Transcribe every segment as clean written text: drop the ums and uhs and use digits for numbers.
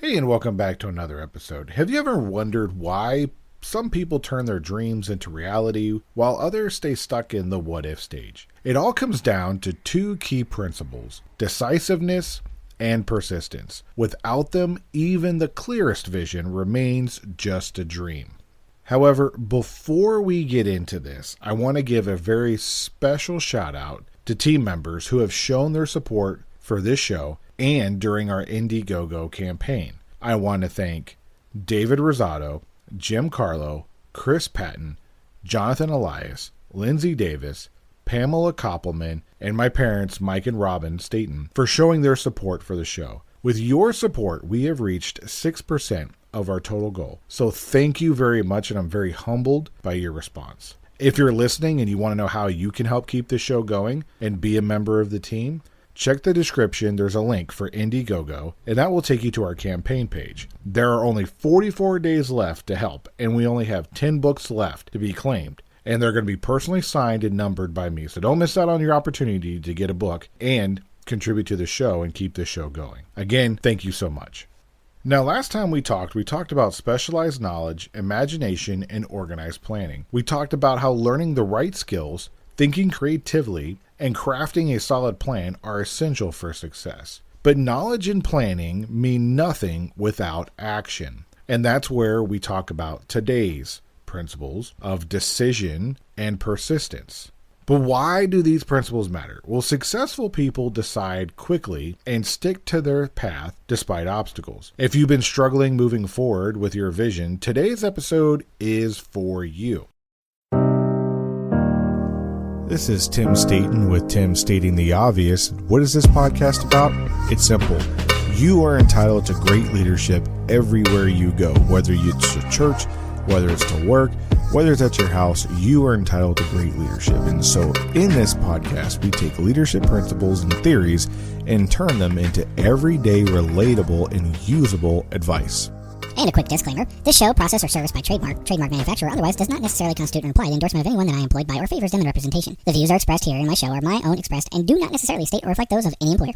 Hey, and welcome back to another episode. Have you ever wondered why some people turn their dreams into reality while others stay stuck in the what if stage? It all comes down to two key principles: decisiveness and persistence. Without them, even the clearest vision remains just a dream. However, before we get into this, I want to give a very special shout out to team members who have shown their support for this show and during our Indiegogo campaign. I want to thank David Rosado, Jim Carlo, Chris Patton, Jonathan Elias, Lindsay Davis, Pamela Koppelman, and my parents, Mike and Robin Staten, for showing their support for the show. With your support, we have reached 6% of our total goal. So thank you very much, and I'm very humbled by your response. If you're listening and you want to know how you can help keep the show going and be a member of the team, check the description. There's a link for Indiegogo, and that will take you to our campaign page. There are only 44 days left to help, and we only have 10 books left to be claimed. And they're going to be personally signed and numbered by me. So don't miss out on your opportunity to get a book and contribute to the show and keep this show going. Again, thank you so much. Now, last time we talked about specialized knowledge, imagination, and organized planning. We talked about how learning the right skills, thinking creatively, and crafting a solid plan are essential for success. But knowledge and planning mean nothing without action. And that's where we talk about today's principles of decision and persistence. But why do these principles matter? Well, successful people decide quickly and stick to their path despite obstacles. If you've been struggling moving forward with your vision, today's episode is for you. This is Tim Staten with Tim Stating the Obvious. What is this podcast about? It's simple. You are entitled to great leadership everywhere you go, whether it's to church, whether it's to work, whether it's at your house. You are entitled to great leadership. And so in this podcast, we take leadership principles and theories and turn them into everyday, relatable, and usable advice. And a quick disclaimer, this show, process, or service by trademark manufacturer, or otherwise does not necessarily constitute an implied endorsement of anyone that I am employed by or favors them in representation. The views are expressed here in my show are my own expressed and do not necessarily state or reflect those of any employer.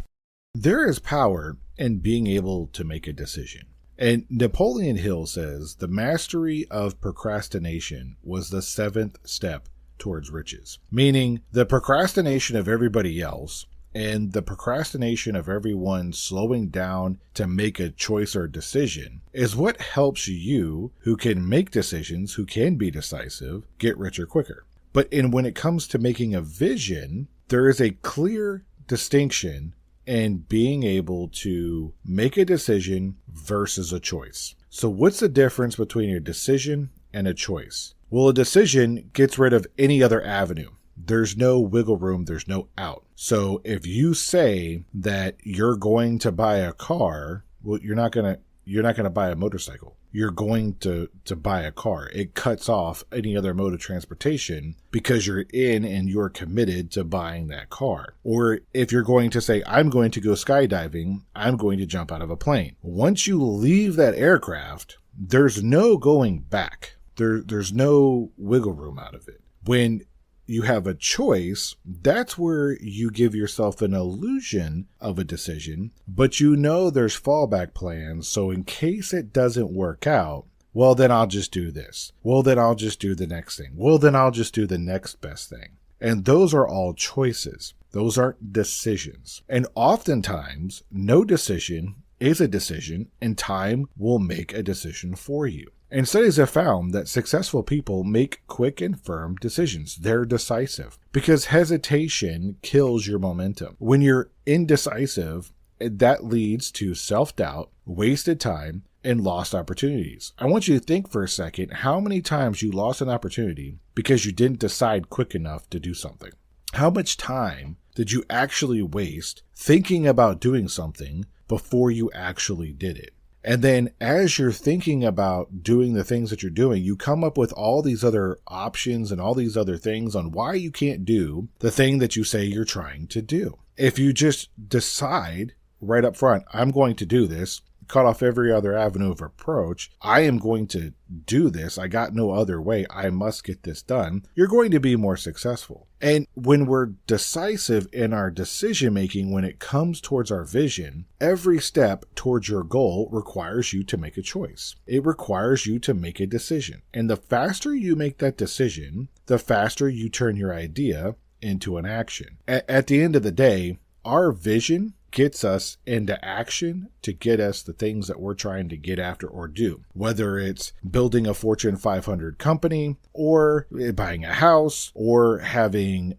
There is power in being able to make a decision. And Napoleon Hill says the mastery of procrastination was the 7th step towards riches. Meaning the procrastination of everybody else and the procrastination of everyone slowing down to make a choice or decision is what helps you, who can make decisions, who can be decisive, get richer quicker. But when it comes to making a vision, there is a clear distinction and being able to make a decision versus a choice. So what's the difference between a decision and a choice? Well, a decision gets rid of any other avenue. There's no wiggle room. There's no out. So if you say that you're going to buy a car, well, you're not going to buy a motorcycle. You're going to buy a car. It cuts off any other mode of transportation because you're in and you're committed to buying that car. Or if you're going to say, I'm going to go skydiving, I'm going to jump out of a plane. Once you leave that aircraft, there's no going back. There's no wiggle room out of it. When you have a choice, that's where you give yourself an illusion of a decision, but you know there's fallback plans. So in case it doesn't work out, well, then I'll just do this. Well, then I'll just do the next thing. Well, then I'll just do the next best thing. And those are all choices. Those aren't decisions. And oftentimes, no decision is a decision, and time will make a decision for you. And studies have found that successful people make quick and firm decisions. They're decisive because hesitation kills your momentum. When you're indecisive, that leads to self-doubt, wasted time, and lost opportunities. I want you to think for a second how many times you lost an opportunity because you didn't decide quick enough to do something. How much time did you actually waste thinking about doing something before you actually did it? And then as you're thinking about doing the things that you're doing, you come up with all these other options and all these other things on why you can't do the thing that you say you're trying to do. If you just decide right up front, I'm going to do this, cut off every other avenue of approach. I am going to do this. I got no other way. I must get this done. You're going to be more successful. And when we're decisive in our decision making, when it comes towards our vision, every step towards your goal requires you to make a choice. It requires you to make a decision. And the faster you make that decision, the faster you turn your idea into an action. At the end of the day, our vision gets us into action to get us the things that we're trying to get after or do. Whether it's building a Fortune 500 company, or buying a house, or having,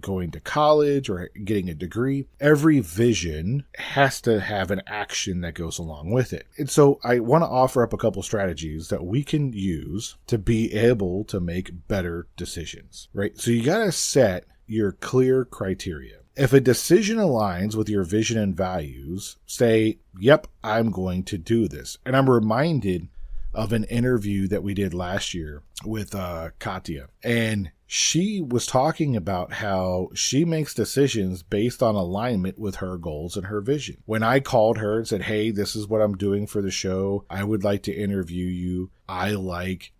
going to college or getting a degree, every vision has to have an action that goes along with it. And so I want to offer up a couple strategies that we can use to be able to make better decisions, right? So you got to set your clear criteria. If a decision aligns with your vision and values, say, yep, I'm going to do this. And I'm reminded of an interview that we did last year with Katya. And she was talking about how she makes decisions based on alignment with her goals and her vision. When I called her and said, hey, this is what I'm doing for the show, I would like to interview you. I like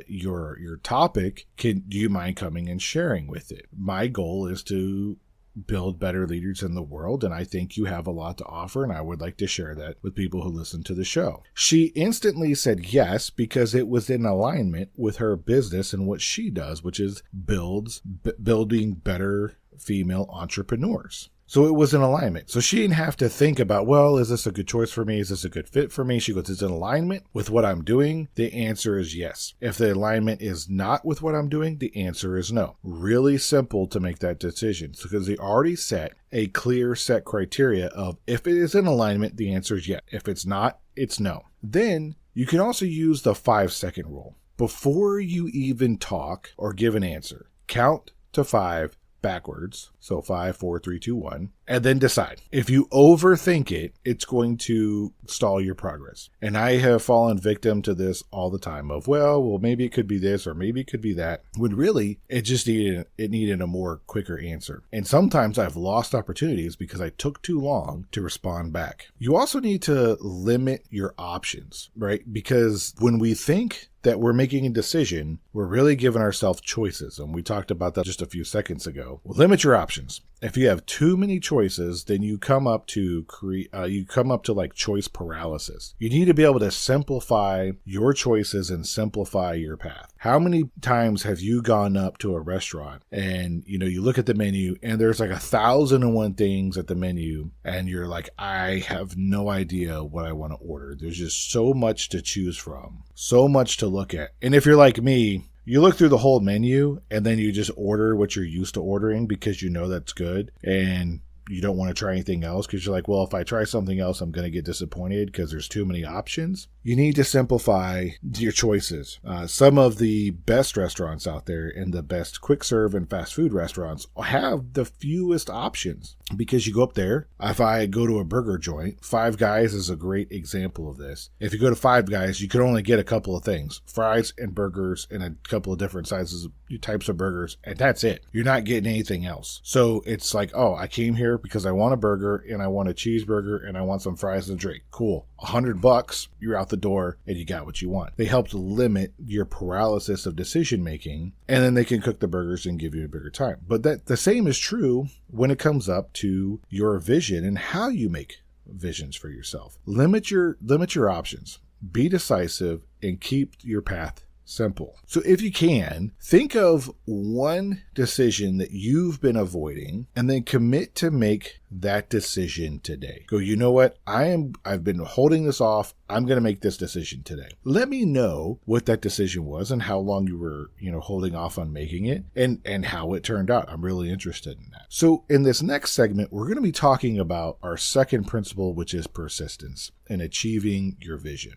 your topic. Do you mind coming and sharing with it? My goal is to build better leaders in the world, and I think you have a lot to offer, and I would like to share that with people who listen to the show. She instantly said yes, because it was in alignment with her business and what she does, which is building better female entrepreneurs. So it was in alignment. So she didn't have to think about, well, is this a good choice for me? Is this a good fit for me? She goes, it's in alignment with what I'm doing. The answer is yes. If the alignment is not with what I'm doing, the answer is no. Really simple to make that decision, because they already set a clear set criteria of, if it is in alignment, the answer is yes. If it's not, it's no. Then you can also use the 5-second rule. Before you even talk or give an answer, count to 5 backwards. So 5, 4, 3, 2, 1, and then decide. If you overthink it, it's going to stall your progress. And I have fallen victim to this all the time of, well, maybe it could be this, or maybe it could be that, when really it just needed a more quicker answer. And sometimes I've lost opportunities because I took too long to respond back. You also need to limit your options, right? Because when we think that we're making a decision, we're really giving ourselves choices. And we talked about that just a few seconds ago. Well, limit your options. If you have too many choices, then you come up to like choice paralysis. You need to be able to simplify your choices and simplify your path. How many times have you gone up to a restaurant and, you look at the menu and there's like 1,001 things at the menu and you're like, I have no idea what I want to order. There's just so much to choose from, so much to look at. And if you're like me, you look through the whole menu and then you just order what you're used to ordering because you know that's good, and you don't want to try anything else because you're like, well, if I try something else, I'm going to get disappointed because there's too many options. You need to simplify your choices. Some of the best restaurants out there and the best quick serve and fast food restaurants have the fewest options, because you go up there. If I go to a burger joint, Five Guys is a great example of this. If you go to Five Guys, you can only get a couple of things: fries and burgers and a couple of different types of burgers, and that's it. You're not getting anything else. So it's like, oh, I came here because I want a burger and I want a cheeseburger and I want some fries and a drink. Cool. $100, you're out the door and you got what you want. They help to limit your paralysis of decision making, and then they can cook the burgers and give you a bigger time. But the same is true when it comes up to your vision and how you make visions for yourself. Limit your options. Be decisive and keep your path simple. So if you can, think of one decision that you've been avoiding and then commit to make that decision today. Go, you know what? I've been holding this off. I'm going to make this decision today. Let me know what that decision was and how long you were, holding off on making it, and how it turned out. I'm really interested in that. So in this next segment, we're going to be talking about our second principle, which is persistence and achieving your vision.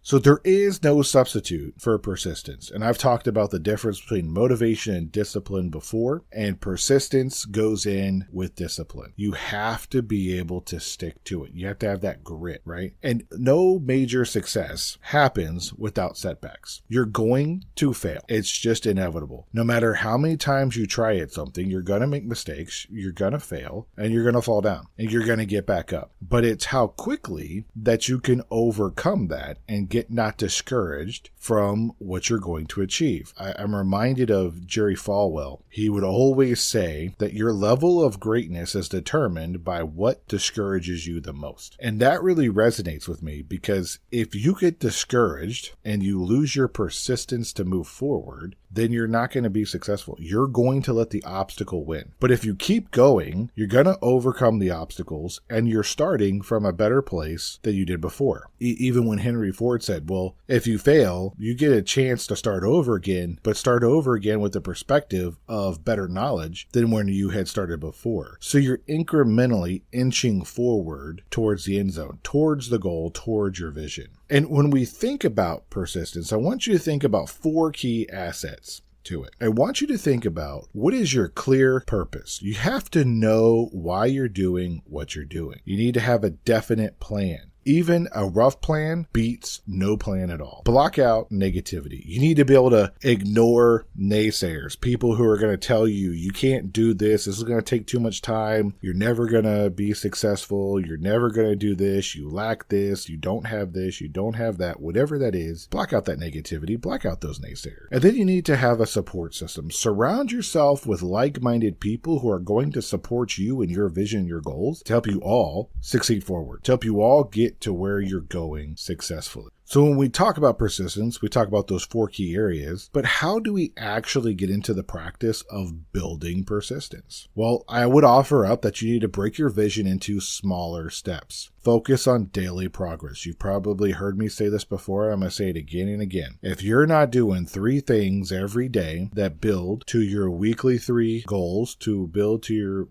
So there is no substitute for persistence. And I've talked about the difference between motivation and discipline before, and persistence goes in with discipline. You have to be able to stick to it. You have to have that grit, right? And no major success happens without setbacks. You're going to fail. It's just inevitable. No matter how many times you try at something, you're going to make mistakes, you're going to fail, and you're going to fall down, and you're going to get back up. But it's how quickly that you can overcome that and get not discouraged from what you're going to achieve. I'm reminded of Jerry Falwell. He would always say that your level of greatness is determined by what discourages you the most. And that really resonates with me, because if you get discouraged and you lose your persistence to move forward, then you're not going to be successful. You're going to let the obstacle win. But if you keep going, you're going to overcome the obstacles, and you're starting from a better place than you did before. Even when Henry Ford said, well, if you fail, you get a chance to start over again, but start over again with the perspective of better knowledge than when you had started before. So you're incrementally inching forward towards the end zone, towards the goal, towards your vision. And when we think about persistence, I want you to think about 4 key assets to it. I want you to think about, what is your clear purpose? You have to know why you're doing what you're doing. You need to have a definite plan. Even a rough plan beats no plan at all. Block out negativity. You need to be able to ignore naysayers, people who are going to tell you, you can't do this is going to take too much time, you're never going to be successful, you're never going to do this, you lack this, you don't have this, you don't have that, whatever that is. Block out that negativity, block out those naysayers. And then you need to have a support system. Surround yourself with like-minded people who are going to support you in your vision, your goals, to help you all succeed forward, to help you all get to where you're going successfully. So when we talk about persistence, we talk about those 4 key areas, but how do we actually get into the practice of building persistence? Well, I would offer up that you need to break your vision into smaller steps. Focus on daily progress. You've probably heard me say this before. I'm going to say it again and again. If you're not doing 3 things every day that build to your weekly 3 goals, to build to your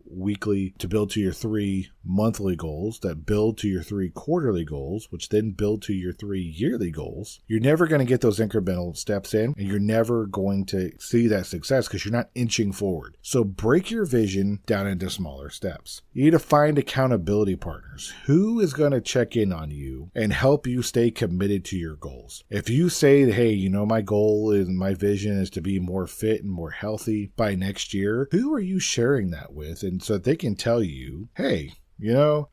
3 monthly goals, that build to your 3 quarterly goals, which then build to your 3 yearly goals, you're never going to get those incremental steps in, and you're never going to see that success because you're not inching forward. So break your vision down into smaller steps. You need to find accountability partners. Who is going to check in on you and help you stay committed to your goals? If you say, hey, my goal and my vision is to be more fit and more healthy by next year, who are you sharing that with? And so they can tell you, hey,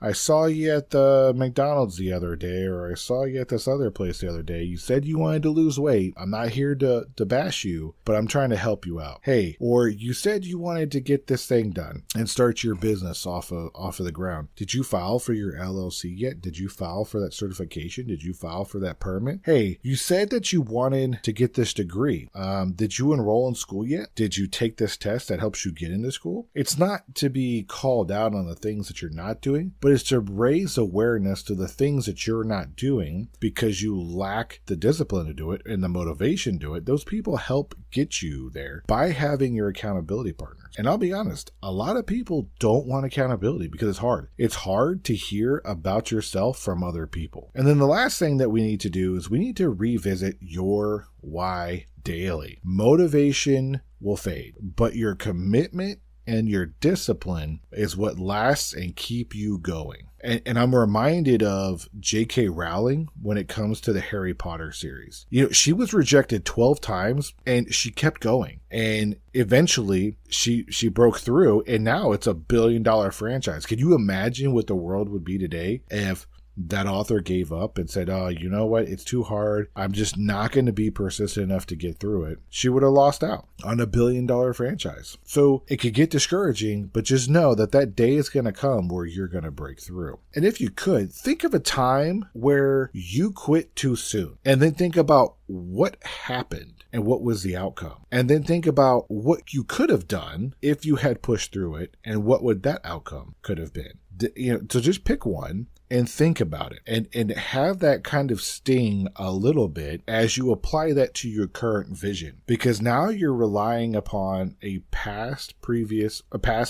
I saw you at the McDonald's the other day, or I saw you at this other place the other day. You said you wanted to lose weight. I'm not here to bash you, but I'm trying to help you out. Hey, or you said you wanted to get this thing done and start your business off of the ground. Did you file for your LLC yet? Did you file for that certification? Did you file for that permit? Hey, you said that you wanted to get this degree. Did you enroll in school yet? Did you take this test that helps you get into school? It's not to be called out on the things that you're not doing, but it's to raise awareness to the things that you're not doing because you lack the discipline to do it and the motivation to do it. Those people help get you there by having your accountability partners. And I'll be honest, a lot of people don't want accountability because it's hard. It's hard to hear about yourself from other people. And then the last thing that we need to do is we need to revisit your why daily. Motivation will fade, but your commitment and your discipline is what lasts and keep you going. And I'm reminded of J.K. Rowling when it comes to the Harry Potter series. She was rejected 12 times and she kept going. And eventually she broke through, and now it's $1 billion franchise. Can you imagine what the world would be today if that author gave up and said, oh, you know what? It's too hard. I'm just not going to be persistent enough to get through it. She would have lost out on $1 billion franchise. So it could get discouraging, but just know that day is going to come where you're going to break through. And if you could, think of a time where you quit too soon, and then think about what happened and what was the outcome. And then think about what you could have done if you had pushed through it and what would that outcome could have been. So just pick one and think about it and have that kind of sting a little bit as you apply that to your current vision, because now you're relying upon a past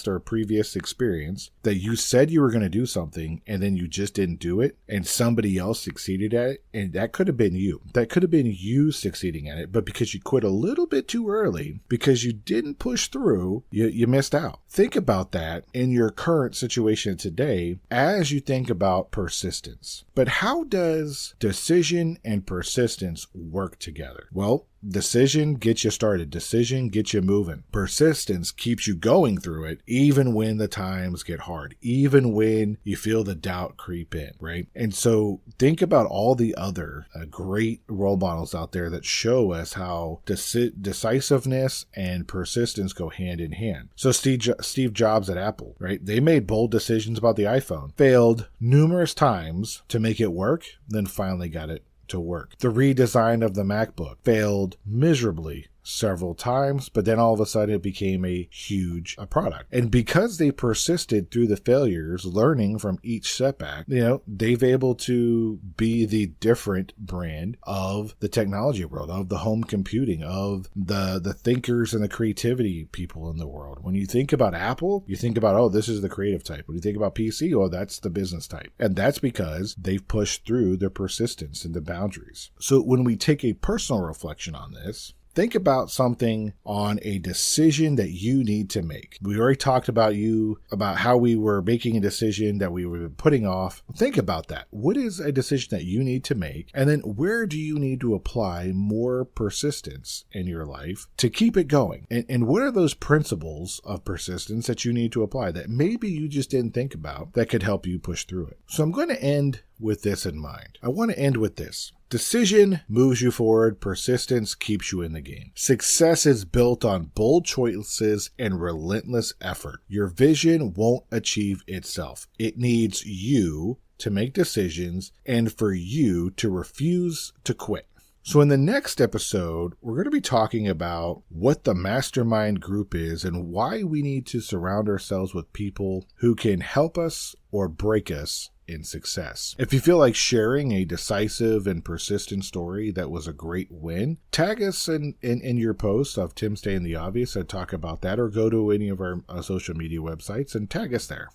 or previous experience that you said you were going to do something and then you just didn't do it and somebody else succeeded at it. And that could have been you. That could have been you succeeding at it. But because you quit a little bit too early, because you didn't push through, you missed out. Think about that in your current situation today as you think about persistence. But how does decision and persistence work together? Well, decision gets you started. Decision gets you moving. Persistence keeps you going through it, even when the times get hard, even when you feel the doubt creep in, right? And so think about all the other great role models out there that show us how decisiveness and persistence go hand in hand. So Steve Jobs at Apple, right? They made bold decisions about the iPhone, failed numerous times to make it work, then finally got it to work. The redesign of the MacBook failed miserably several times, but then all of a sudden it became a huge product. And because they persisted through the failures, learning from each setback, they've able to be the different brand of the technology world, of the home computing, of the thinkers and the creativity people in the world. When you think about Apple, you think about, oh, this is the creative type. When you think about PC, oh, that's the business type. And that's because they've pushed through their persistence and the boundaries. So when we take a personal reflection on this, think about something on a decision that you need to make. We already talked about how we were making a decision that we were putting off. Think about that. What is a decision that you need to make? And then where do you need to apply more persistence in your life to keep it going? And what are those principles of persistence that you need to apply that maybe you just didn't think about that could help you push through it? So I'm going to end with this in mind. I want to end with this. Decision moves you forward. Persistence keeps you in the game. Success is built on bold choices and relentless effort. Your vision won't achieve itself. It needs you to make decisions and for you to refuse to quit. So in the next episode, we're going to be talking about what the mastermind group is and why we need to surround ourselves with people who can help us or break us in success. If you feel like sharing a decisive and persistent story that was a great win, tag us in your post of Tim Stating the Obvious and talk about that, or go to any of our social media websites and tag us there.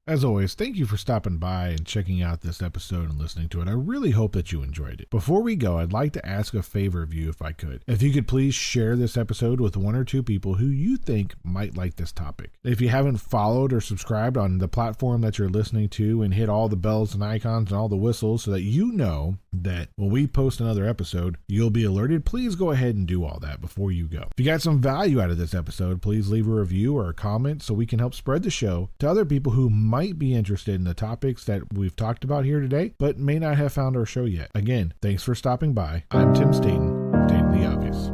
As always, thank you for stopping by and checking out this episode and listening to it. I really hope that you enjoyed it. Before we go, I'd like to ask a favor of you if I could. If you could please share this episode with one or two people who you think might like this topic. If you haven't followed or subscribed on the platform that you're listening to, and hit all the bells and icons and all the whistles so that you know that when we post another episode, you'll be alerted, please go ahead and do all that before you go. If you got some value out of this episode, please leave a review or a comment so we can help spread the show to other people who might be interested in the topics that we've talked about here today, but may not have found our show yet. Again, thanks for stopping by. I'm Tim Staten, Stating the Obvious.